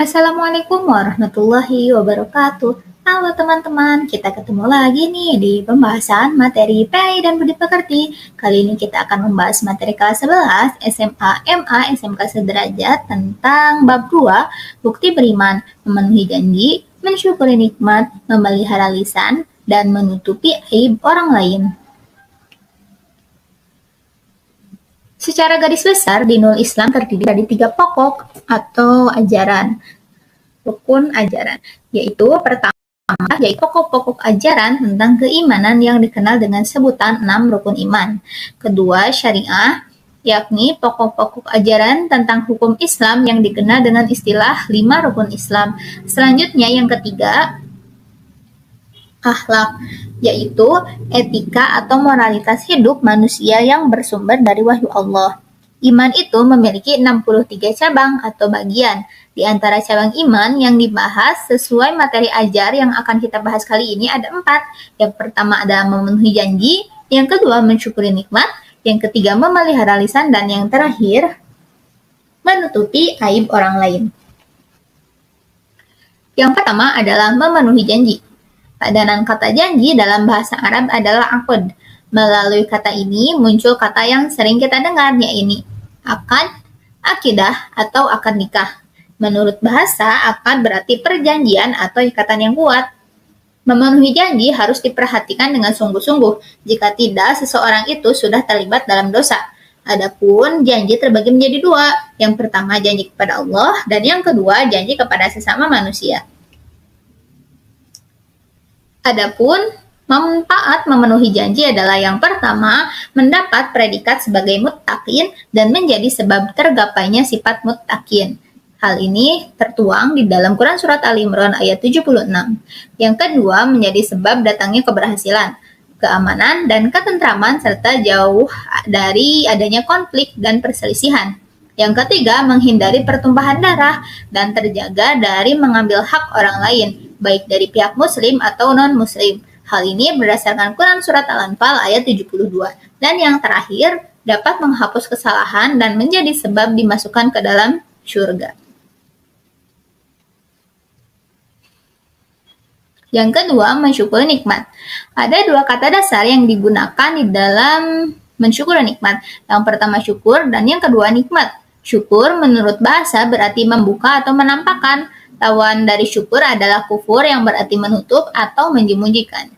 Assalamualaikum warahmatullahi wabarakatuh. Halo teman-teman, kita ketemu lagi nih di pembahasan materi PAI dan Budi Pekerti. Kali ini kita akan membahas materi kelas 11 SMA MA SMK Sederajat tentang bab 2, bukti beriman, memenuhi janji, mensyukuri nikmat, memelihara lisan, dan menutupi aib orang lain. Secara garis besar, dinul Islam terdiri dari 3 pokok atau ajaran, rukun ajaran, yaitu pertama, yaitu pokok-pokok ajaran tentang keimanan yang dikenal dengan sebutan 6 rukun iman. Kedua, syariah, yakni pokok-pokok ajaran tentang hukum Islam yang dikenal dengan istilah 5 rukun Islam. Selanjutnya yang ketiga, akhlak, yaitu etika atau moralitas hidup manusia yang bersumber dari wahyu Allah. Iman itu memiliki 63 cabang atau bagian. Di antara cabang iman yang dibahas sesuai materi ajar yang akan kita bahas kali ini ada 4. Yang pertama adalah memenuhi janji, yang kedua mensyukuri nikmat, yang ketiga memelihara lisan, dan yang terakhir menutupi aib orang lain. Yang pertama adalah memenuhi janji. Padanan kata janji dalam bahasa Arab adalah aqd. Melalui kata ini muncul kata yang sering kita dengar, yaitu akad, akidah, atau akad nikah. Menurut bahasa, akad berarti perjanjian atau ikatan yang kuat. Memenuhi janji harus diperhatikan dengan sungguh-sungguh. Jika tidak, seseorang itu sudah terlibat dalam dosa. Adapun janji terbagi menjadi 2. Yang pertama janji kepada Allah, dan yang kedua janji kepada sesama manusia. Adapun manfaat memenuhi janji adalah yang pertama, mendapat predikat sebagai muttaqin dan menjadi sebab tergapainya sifat muttaqin. Hal ini tertuang di dalam Quran Surat Ali Imran ayat 76. Yang kedua, menjadi sebab datangnya keberhasilan, keamanan, dan ketentraman serta jauh dari adanya konflik dan perselisihan. Yang ketiga, menghindari pertumpahan darah dan terjaga dari mengambil hak orang lain, baik dari pihak muslim atau non-muslim. Hal ini berdasarkan Quran Surat Al-Anfal ayat 72. Dan yang terakhir, dapat menghapus kesalahan dan menjadi sebab dimasukkan ke dalam syurga. Yang kedua, mensyukuri nikmat. Ada 2 kata dasar yang digunakan di dalam mensyukuri nikmat. Yang pertama syukur dan yang kedua nikmat. Syukur menurut bahasa berarti membuka atau menampakkan. Lawan dari syukur adalah kufur yang berarti menutup atau menjemujikan.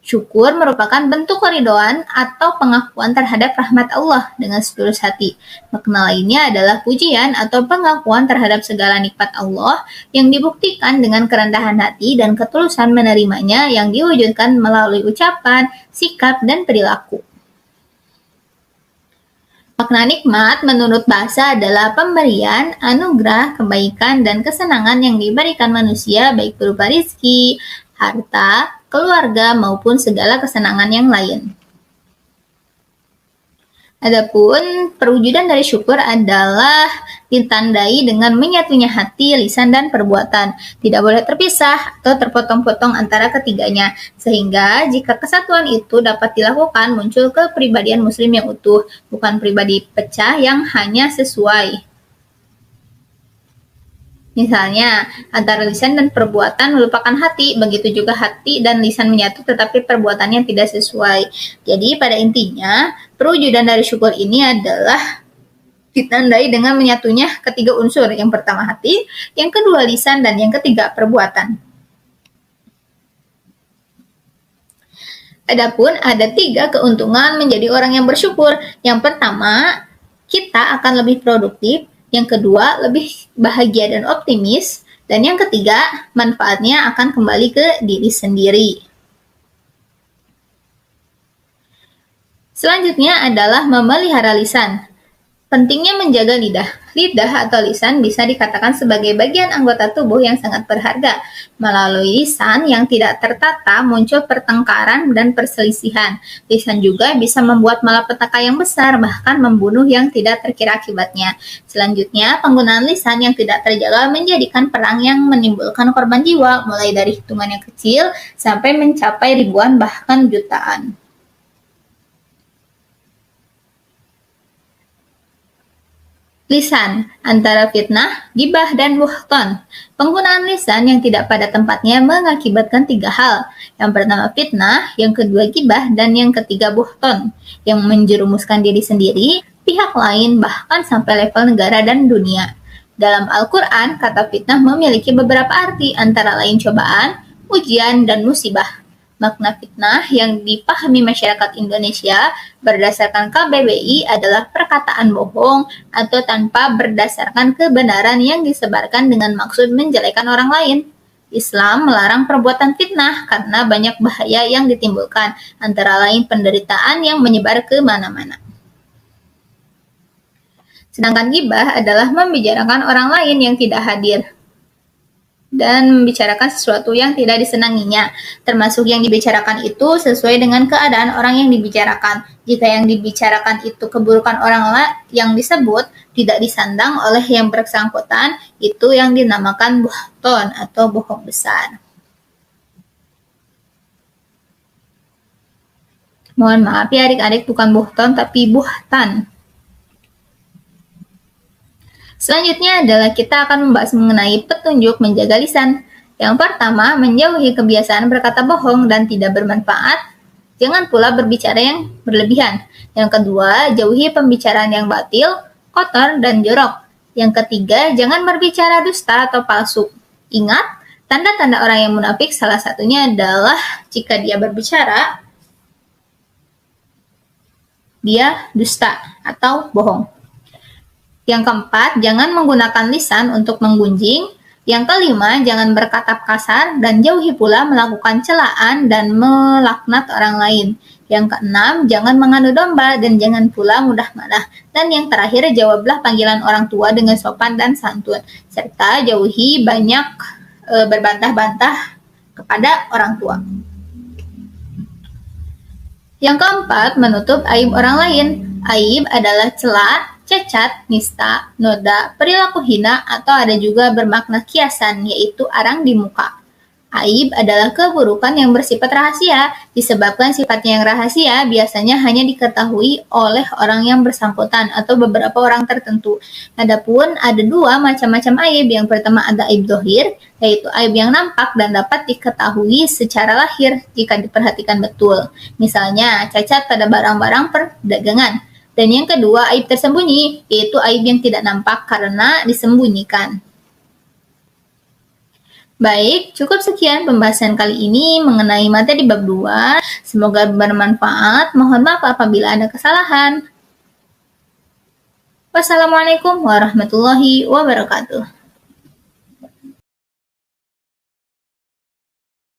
Syukur merupakan bentuk keridhaan atau pengakuan terhadap rahmat Allah dengan setulus hati. Makna lainnya adalah pujian atau pengakuan terhadap segala nikmat Allah yang dibuktikan dengan kerendahan hati dan ketulusan menerimanya yang diwujudkan melalui ucapan, sikap, dan perilaku. Makna nikmat menurut bahasa adalah pemberian, anugerah, kebaikan, dan kesenangan yang diberikan manusia baik berupa rizki, harta, keluarga, maupun segala kesenangan yang lain. Adapun perwujudan dari syukur adalah ditandai dengan menyatunya hati, lisan, dan perbuatan. Tidak boleh terpisah atau terpotong-potong antara ketiganya. Sehingga jika kesatuan itu dapat dilakukan, muncul kepribadian muslim yang utuh, bukan pribadi pecah yang hanya sesuai. Misalnya, antara lisan dan perbuatan melupakan hati, begitu juga hati dan lisan menyatu tetapi perbuatannya tidak sesuai. Jadi pada intinya, perwujudan dari syukur ini adalah ditandai dengan menyatunya ketiga unsur. Yang pertama hati, yang kedua lisan, dan yang ketiga perbuatan. Adapun ada 3 keuntungan menjadi orang yang bersyukur. Yang pertama, kita akan lebih produktif. Yang kedua, lebih bahagia dan optimis. Dan yang ketiga, manfaatnya akan kembali ke diri sendiri. Selanjutnya adalah memelihara lisan. Pentingnya menjaga lidah. Lidah atau lisan bisa dikatakan sebagai bagian anggota tubuh yang sangat berharga. Melalui lisan yang tidak tertata muncul pertengkaran dan perselisihan. Lisan juga bisa membuat malapetaka yang besar, bahkan membunuh yang tidak terkira akibatnya. Selanjutnya, penggunaan lisan yang tidak terjaga menjadikan perang yang menimbulkan korban jiwa, mulai dari hitungan yang kecil sampai mencapai ribuan bahkan jutaan. Lisan, antara fitnah, gibah, dan buhton. Penggunaan lisan yang tidak pada tempatnya mengakibatkan 3 hal. Yang pertama fitnah, yang kedua gibah, dan yang ketiga buhton, yang menjerumuskan diri sendiri, pihak lain, bahkan sampai level negara dan dunia. Dalam Al-Quran, kata fitnah memiliki beberapa arti, antara lain cobaan, ujian, dan musibah. Makna fitnah yang dipahami masyarakat Indonesia berdasarkan KBBI adalah perkataan bohong atau tanpa berdasarkan kebenaran yang disebarkan dengan maksud menjelekan orang lain. Islam melarang perbuatan fitnah karena banyak bahaya yang ditimbulkan, antara lain penderitaan yang menyebar ke mana-mana. Sedangkan gibah adalah membicarakan orang lain yang tidak hadir dan membicarakan sesuatu yang tidak disenanginya, termasuk yang dibicarakan itu sesuai dengan keadaan orang yang dibicarakan. Jika yang dibicarakan itu keburukan orang yang disebut tidak disandang oleh yang bersangkutan, itu yang dinamakan buhton atau bohong besar. Mohon maaf ya adik-adik, bukan buhton tapi buhtan. Selanjutnya adalah kita akan membahas mengenai petunjuk menjaga lisan. Yang pertama, menjauhi kebiasaan berkata bohong dan tidak bermanfaat. Jangan pula berbicara yang berlebihan. Yang kedua, jauhi pembicaraan yang batil, kotor, dan jorok. Yang ketiga, jangan berbicara dusta atau palsu. Ingat, tanda-tanda orang yang munafik salah satunya adalah jika dia berbicara, dia dusta atau bohong. Yang keempat, jangan menggunakan lisan untuk menggunjing. Yang kelima, jangan berkata kasar dan jauhi pula melakukan celaan dan melaknat orang lain. Yang keenam, jangan mengadu domba dan jangan pula mudah marah. Dan yang terakhir, jawablah panggilan orang tua dengan sopan dan santun. Serta jauhi banyak berbantah-bantah kepada orang tua. Yang keempat, menutup aib orang lain. Aib adalah celah, cacat, nista, noda, perilaku hina, atau ada juga bermakna kiasan, yaitu arang di muka. Aib adalah keburukan yang bersifat rahasia, disebabkan sifatnya yang rahasia biasanya hanya diketahui oleh orang yang bersangkutan atau beberapa orang tertentu. Adapun ada 2 macam-macam aib. Yang pertama ada aib dohir, yaitu aib yang nampak dan dapat diketahui secara lahir jika diperhatikan betul. Misalnya cacat pada barang-barang perdagangan. Dan yang kedua aib tersembunyi, yaitu aib yang tidak nampak karena disembunyikan. Baik, cukup sekian pembahasan kali ini mengenai materi bab 2. Semoga bermanfaat. Mohon maaf apabila ada kesalahan. Wassalamualaikum warahmatullahi wabarakatuh.